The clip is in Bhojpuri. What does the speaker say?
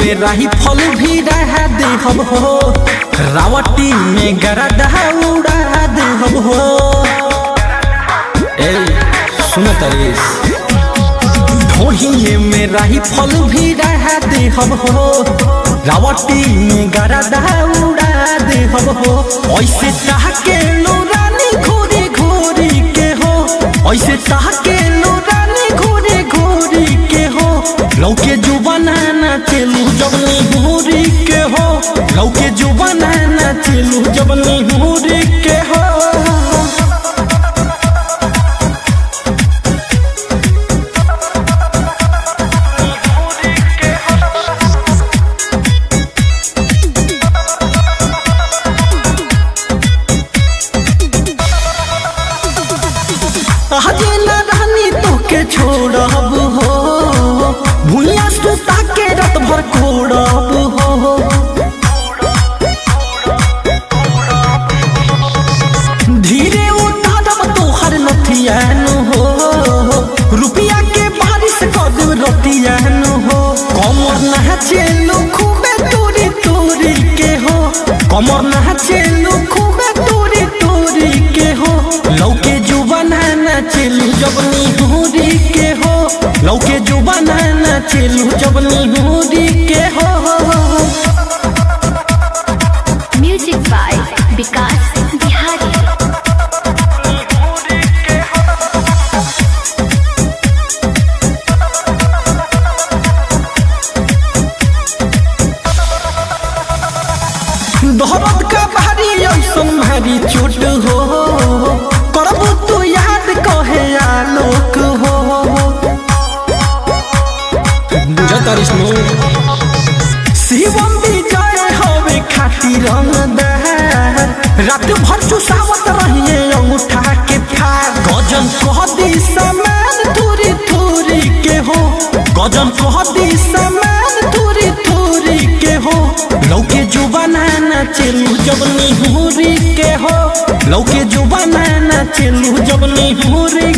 मेरा ही फल भी रहा दे हम हो, रावटी में गरदा उड़ा दे हम हो। ए सुनो तरीस, ढोहिए मेरा ही फल भी रहा दे हम हो, रावटी में गरदा उड़ा दे हम हो। ऐसे चाह के लो रानी घोरी घोरी के हो, ऐसे चाह के लो रानी घोरी घोरी के हो। लौके जो बनाना चलू जबनी हुरी के हो, लौके जो बनाना चलू जबनी हुरी के हो। आजे ना रानी तो के छोड़ब हो, भूया सुता के रात भर कोड़ब हो। धीरे उतारब तोहर नथियान हो, रुपया के बारिश कर देव रतियान हो। कमर नाचेलू खूबे तोरी तोरी के हो, कमर नाचेलू खूबे तोरी तोरी के हो। लौके जो बनाना चलू जबनी हुरी के हो, लौके जो बनाना चलू जबनी हुरी के हो। म्यूजिक बाय विकास बिहारी। दौलत का भारी ऐसन भारी चोट हो, करबू तू याद कहे आलोक हो। शिवम विजय हवे खाती रंगदार, रात भर चुसावत रहिए अंगूठा के फार। गजन कह दी समान थोड़ी थोड़ी के हो, गजन कह दी समान थोड़ी थोड़ी के हो। लौके जो बनाना चलू जबनी हुरी के हो, लौके जो बनाना चलू जबनी हुरी